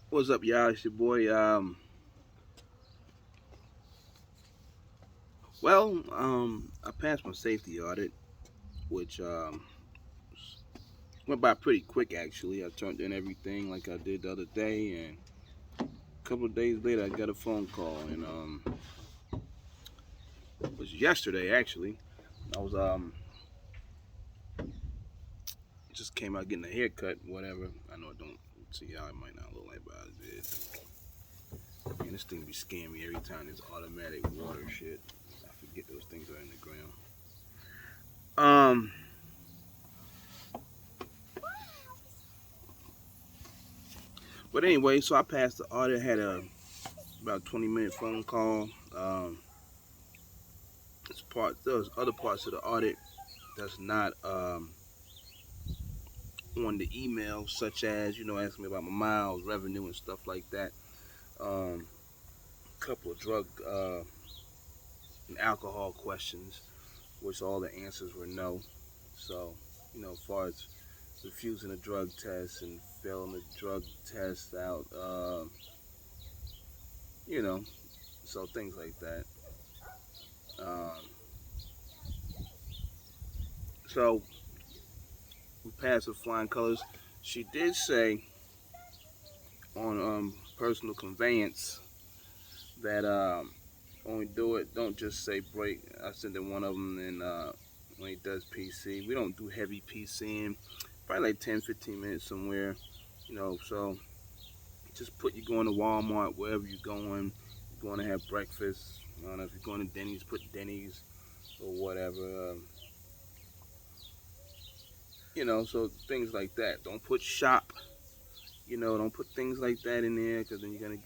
What's up, y'all? It's your boy. I passed my safety audit, which went by pretty quick. Actually, I turned in everything like I did the other day, and a couple of days later, I got a phone call, and it was yesterday actually. I was just came out getting a haircut, whatever. I know it don't see y'all. It might not look like, but I did. Man, this thing be scaring me every time. This automatic water shit. I forget those things are in the ground. Um, but anyway, so I passed the audit. Had a about 20-minute phone call. There's other parts of the audit that's not on the email, such as asking me about my miles, revenue, and stuff like that. A couple of drug and alcohol questions, which all the answers were no. So as far as refusing a drug test and failing the drug test out, you know, so things like that. Um, so we passed with flying colors. She did say on personal conveyance that when we do it, don't just say break. I sent in one of them, and when he does PC, we don't do heavy PCing. Probably like 10, 15 minutes somewhere, So just put you going to Walmart, wherever you're going. You're going to have breakfast. I don't know if you're going to Denny's, put Denny's or whatever. So things like that. Don't put shop. Don't put things like that in there because then you're gonna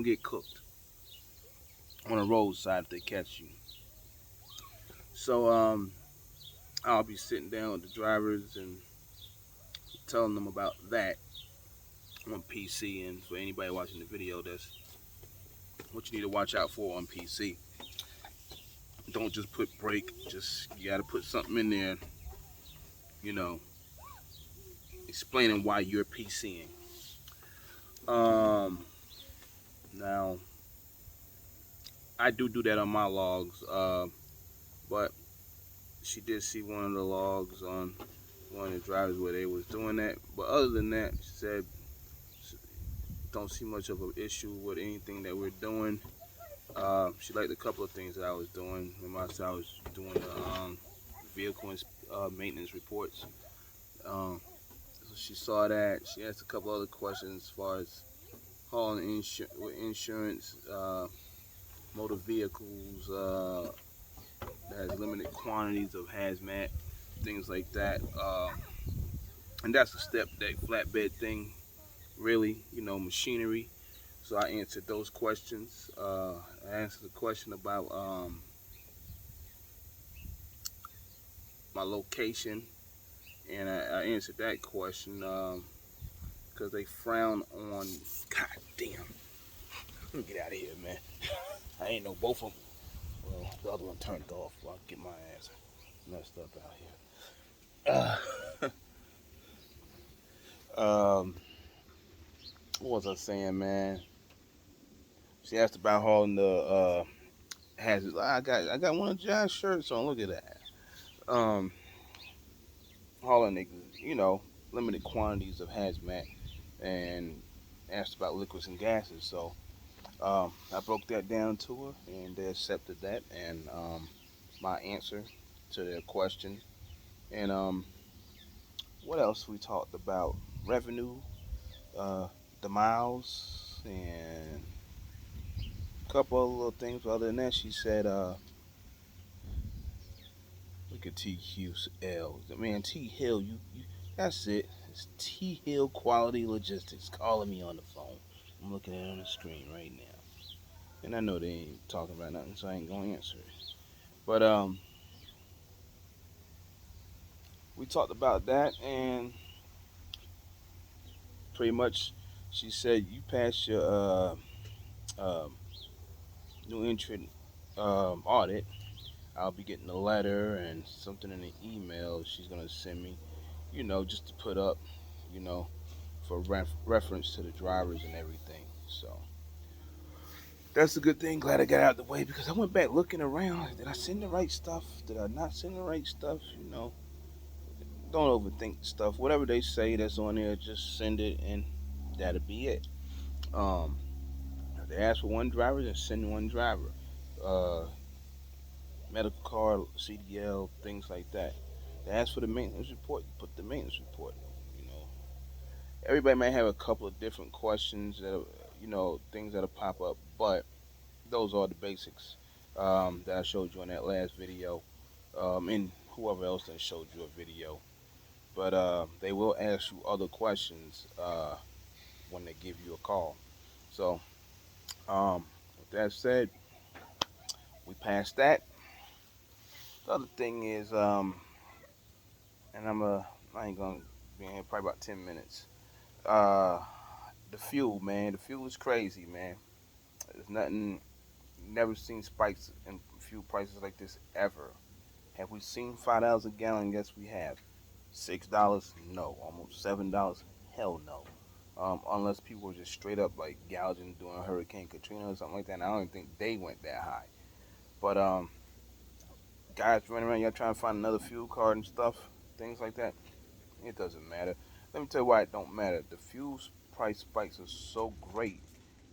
get cooked on the roadside if they catch you. So I'll be sitting down with the drivers and telling them about that on PC. And for anybody watching the video, that's what you need to watch out for on PC. Don't just put break. Just you got to put something in there. You know, explaining why you're PCing. Um, Now I do that on my logs. But she did see one of the logs on one of the drivers where they was doing that. But other than that, she said don't see much of an issue with anything that we're doing. She liked a couple of things that I was doing. Remember I said I was doing the vehicle maintenance reports. So she saw that. She asked a couple other questions as far as hauling with insurance, motor vehicles that has limited quantities of hazmat, things like that. And that's a step deck flatbed thing, really, machinery. So I answered those questions. I answered a question about my location, and I answered that question because they frown on. God damn! Let me get out of here, man. I ain't know both of them. Well, the other one turned off. I'll get my ass messed up out here. What was I saying, man? She asked about hauling the hazards. I got one of John's shirts on. Look at that. Um, Hauling limited quantities of hazmat and asked about liquids and gases. So I broke that down to her, and they accepted that and my answer to their question. And what else we talked about? Revenue, uh, the miles, and a couple of little things. Other than that, she said, "Look at TQL, man. T Hill, you that's it. It's T Hill Quality Logistics calling me on the phone. I'm looking at it on the screen right now, and I know they ain't talking about nothing, so I ain't gonna answer it. But we talked about that, and pretty much, she said you passed your um new entrant audit. I'll be getting a letter and something in the email she's gonna send me, just to put up, you know, for reference to the drivers and everything. So that's a good thing. Glad I got out of the way because I went back looking around. Like, did I send the right stuff? Did I not send the right stuff? Don't overthink stuff. Whatever they say that's on there, just send it, and that'll be it. Um, if they ask for one driver, then send one driver. Uh, Medical card, CDL, things like that. They ask for the maintenance report, you put the maintenance report. You know, everybody may have a couple of different questions that things that'll pop up, but those are the basics that I showed you in that last video, and whoever else that showed you a video. But they will ask you other questions when they give you a call. So, with that said, we passed that. The other thing is, and I ain't gonna be in here probably about 10 minutes. Uh, the fuel, man. The fuel is crazy, man. There's nothing. Never seen spikes in fuel prices like this ever. Have we seen $5 a gallon? Yes, we have. $6? No. Almost $7? Hell no. Unless people were just straight up like gouging during Hurricane Katrina or something like that. And I don't even think they went that high. But guys running around, y'all trying to find another fuel card and stuff, things like that. It doesn't matter. Let me tell you why it don't matter. The fuel price spikes are so great,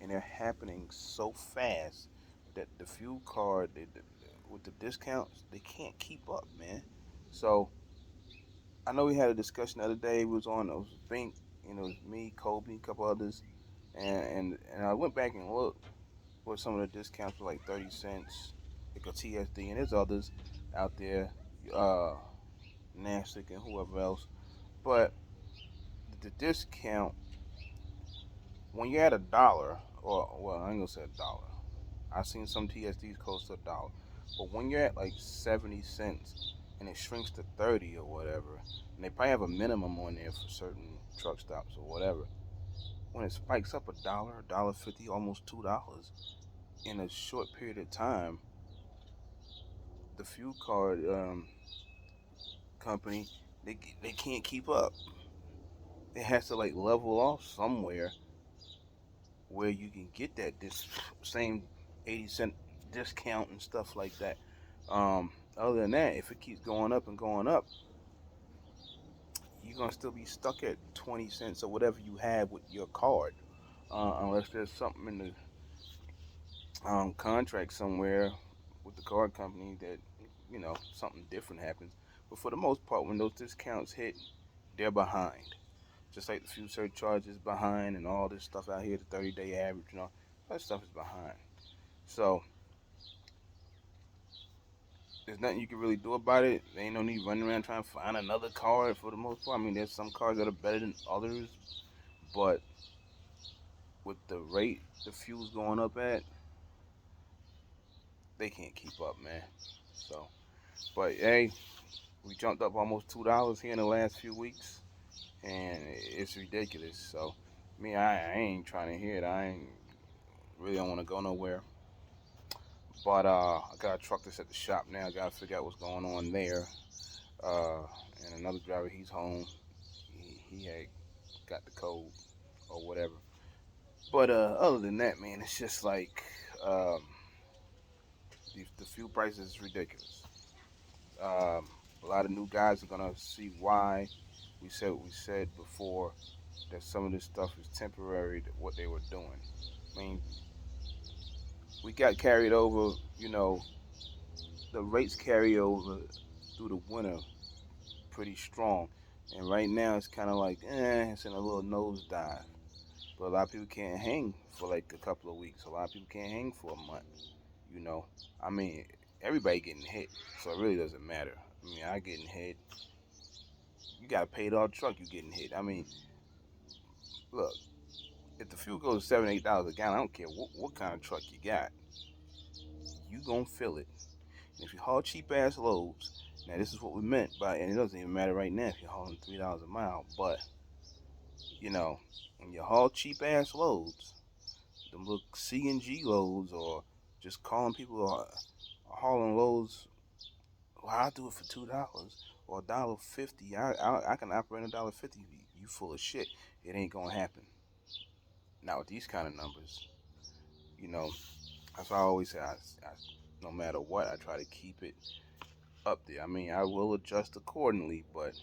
and they're happening so fast that the fuel card, with the discounts, they can't keep up, man. So I know we had a discussion the other day. It was Bink, it was me, Kobe, a couple others, and I went back and looked what some of the discounts were like 30 cents, like a TSD, and there's others out there, uh, Nastic and whoever else. But the discount when you're at $1, or well, I ain't gonna say $1. I've seen some TSDs close to $1, but when you're at like 70 cents and it shrinks to 30 or whatever, and they probably have a minimum on there for certain truck stops or whatever. When it spikes up $1, $1.50, almost $2 in a short period of time, the fuel card company they can't keep up. It has to like level off somewhere where you can get this same 80 cent discount and stuff like that. Other than that, if it keeps going up and going up, you're gonna still be stuck at 20 cents or whatever you have with your card, unless there's something in the contract somewhere with the card company that something different happens. But for the most part, when those discounts hit, they're behind. Just like the fuel surcharge is behind and all this stuff out here, the 30-day average, that stuff is behind. So there's nothing you can really do about it. There ain't no need running around trying to find another card for the most part. I mean, there's some cards that are better than others, but with the rate the fuel's going up at, they can't keep up, man. So, but hey, we jumped up almost $2 here in the last few weeks, and it's ridiculous. So, I ain't trying to hear it. I ain't really don't want to go nowhere. But I got a truck that's at the shop now. I gotta figure out what's going on there. Uh, and another driver, he's home. He had got the code or whatever. But other than that, man, it's just like the fuel prices is ridiculous. A lot of new guys are gonna see why we said what we said before, that some of this stuff is temporary. What they were doing. I mean, we got carried over. The rates carry over through the winter pretty strong, and right now it's kind of like it's in a little nosedive. But a lot of people can't hang for like a couple of weeks. A lot of people can't hang for a month. You know, I mean, everybody getting hit, so it really doesn't matter. I mean, I getting hit. You got a paid off truck, you getting hit. I mean, look, if the fuel goes $7, $8 a gallon, I don't care what kind of truck you got, you gonna feel it. And if you haul cheap ass loads, now this is what we meant by, and it doesn't even matter right now if you're hauling $3 a mile, but when you haul cheap ass loads, them little CNG loads, or just calling people hauling loads. Well, I'll do it for $2 or $1.50. I can operate $1.50. You you full of shit. It ain't gonna happen. Now with these kind of numbers, you know, that's why I always say, no matter what, I try to keep it up there. I mean, I will adjust accordingly, but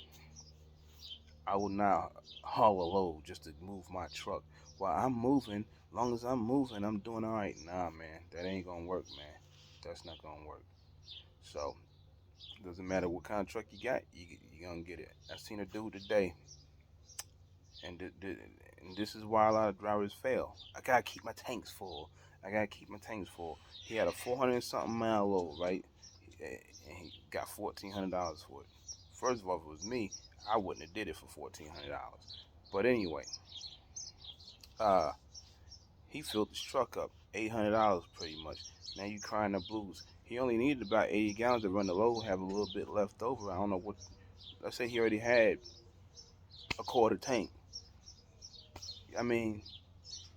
I will not haul a load just to move my truck. While I'm moving, long as I'm moving, I'm doing all right. Nah, man, that ain't gonna work, man. That's not gonna work. So doesn't matter what kind of truck you got, you gonna get it. I seen a dude today, and, and this is why a lot of drivers fail. I gotta keep my tanks full. I gotta keep my tanks full. He had a 400 something mile load, right? And he got $1,400 for it. First of all, if it was me, I wouldn't have did it for $1,400. But anyway, uh, he filled his truck up, $800 pretty much. Now you crying the blues. He only needed about 80 gallons to run the load, have a little bit left over. I don't know what. Let's say he already had a quarter tank. I mean,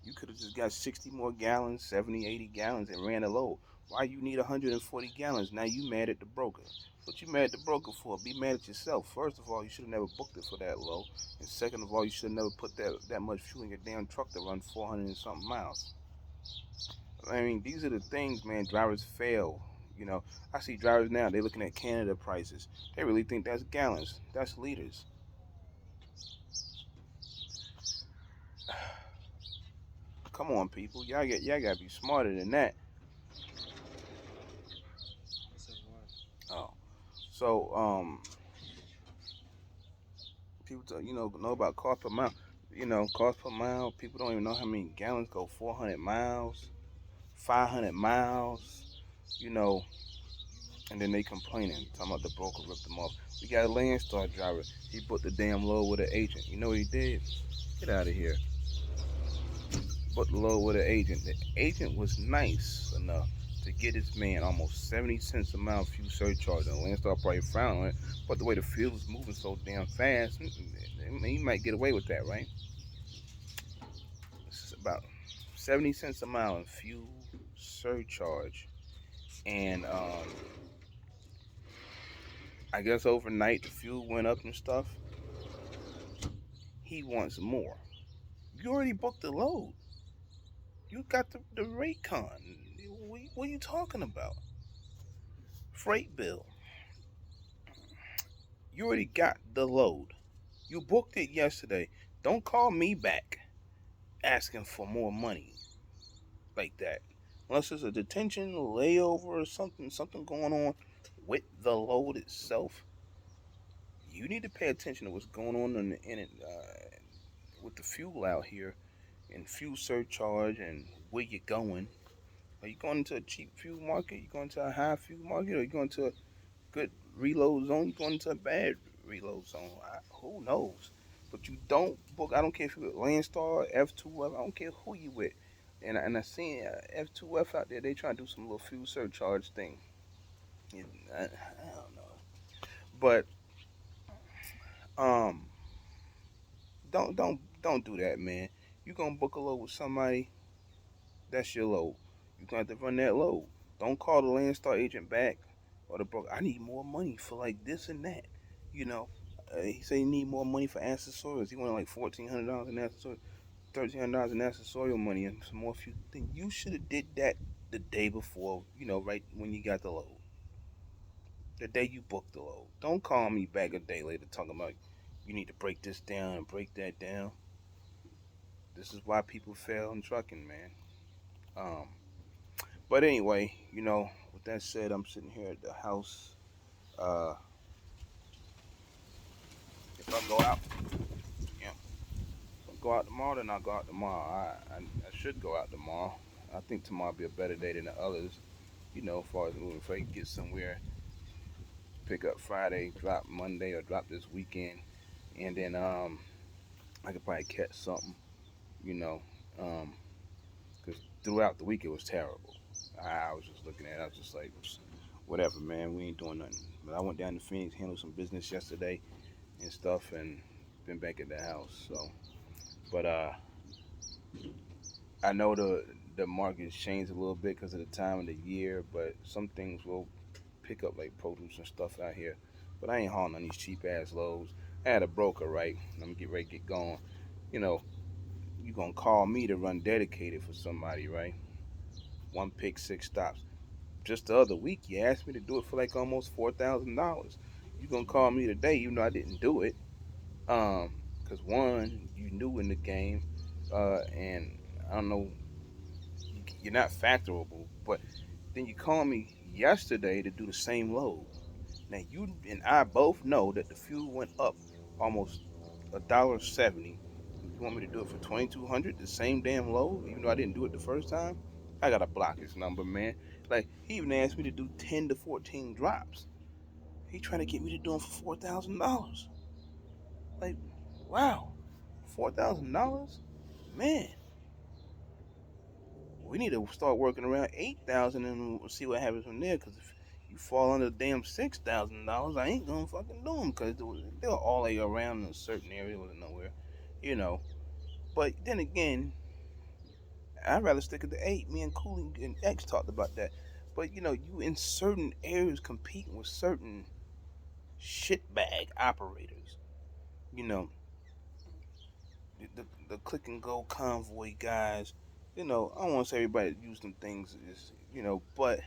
you could have just got 60 more gallons, 70, 80 gallons, and ran the load. Why you need 140 gallons? Now you mad at the broker. What you mad at the broker for? Be mad at yourself. First of all, you should have never booked it for that low. And second of all, you should have never put that much fuel in your damn truck to run 400 and something miles. I mean, these are the things, man, drivers fail. You know, I see drivers now, they're looking at Canada prices. They really think that's gallons. That's liters. Come on, people. Y'all gotta be smarter than that. Oh. So, people know about cost per mile. Cost per mile. People don't even know how many gallons go 400 miles, 500 miles. You know, and then they complaining, talking about the broker ripped them off. We got a Landstar driver. He put the damn load with an agent. You know what he did? Get out of here. Put the load with an agent. The agent was nice enough to get his man almost 70 cents a mile fuel surcharge. And Landstar probably frowned on it, but the way the fuel was moving so damn fast, he might get away with that, right? It's about 70 cents a mile in fuel surcharge. And I guess overnight the fuel went up and stuff. He wants more. You already booked the load. You got the rate con. What are you talking about? Freight bill. You already got the load. You booked it yesterday. Don't call me back asking for more money like that. Unless there's a detention, layover, or something going on with the load itself. You need to pay attention to what's going on in it with the fuel out here and fuel surcharge and where you're going. Are you going into a cheap fuel market? Are you going to a high fuel market? Or are you going to a good reload zone? You going into a bad reload zone? Who knows? But you don't book. I don't care if you're with Landstar, F2F. I don't care who you with. And I seen F2F out there. They trying to do some little fuel surcharge thing. And I don't know. But um, don't do that, man. You gonna book a load with somebody? That's your load. You gonna have to run that load. Don't call the Landstar agent back or the broker. I need more money for like this and that. You know, he said he need more money for accessorials. He wanted like $1,400 in accessorials, $1,300 in accessorial money, and some more. Few. Then you should have did that the day before. Right when you got the load. The day you booked the load. Don't call me back a day later talking about you need to break this down and break that down. This is why people fail in trucking, man. Um, but anyway, with that said, I'm sitting here at the house. Uh, if I go out, yeah, if I go out tomorrow, then I'll go out tomorrow. I should go out tomorrow. I think tomorrow will be a better day than the others. As far as moving freight, get somewhere, pick up Friday, drop Monday, or drop this weekend, and then I could probably catch something. You know, um, because throughout the week it was terrible. I was just looking at it, I was just like, whatever, man, we ain't doing nothing. But I went down to Phoenix, handled some business yesterday and stuff, and been back at the house. So, but I know the market's changed a little bit because of the time of the year, but some things will pick up like produce and stuff out here. But I ain't hauling on these cheap ass loads. I had a broker, right? Let me get ready to get going. You know, you gonna call me to run dedicated for somebody, right? One pick, 6 stops. Just the other week, you asked me to do it for like almost $4,000. You gonna call me today, even though I didn't do it? Cause one, you new in the game, and I don't know, you're not factorable. But then you call me yesterday to do the same load. Now you and I both know that the fuel went up almost $1.70. You want me to do it for 2,200, the same damn load, even though I didn't do it the first time? I gotta block his number, man. Like he even asked me to do 10 to 14 drops. He trying to get me to do them for $4,000. Like, wow, $4,000, man. We need to start working around 8,000 and see what happens from there. Cause if you fall under the damn $6,000, I ain't gonna fucking do them. Cause they're all like around in a certain area or nowhere, you know. But then again, I'd rather stick at the 8. Me and Cooley and X talked about that. But you in certain areas competing with certain shitbag operators. You know, the click and go convoy guys. I don't want to say everybody that use them things is, but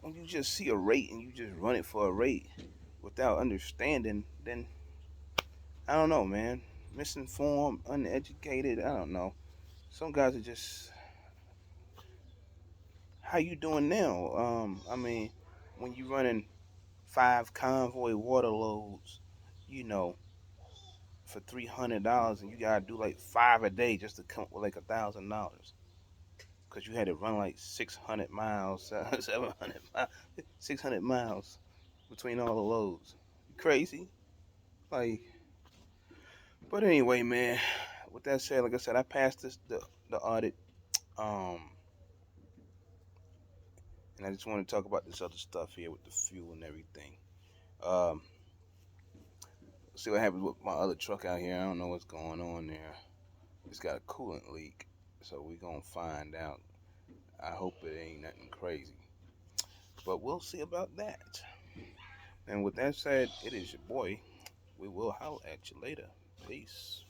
when you just see a rate and you just run it for a rate without understanding, then I don't know, man. Misinformed, uneducated. I don't know. Some guys are just. How you doing now? I mean, when you running 5 convoy water loads, you know, for $300, and you gotta do like 5 a day just to come up with like $1,000, because you had to run like 600 miles, 700 miles, 600 miles between all the loads. You crazy? Like, but anyway, man. With that said, like I said, I passed the audit, um, and I just want to talk about this other stuff here with the fuel and everything. Um, see what happens with my other truck out here. I don't know what's going on there. It's got a coolant leak, so we gonna find out. I hope it ain't nothing crazy, but we'll see about that. And with that said, it is your boy. We will holler at you later. Peace.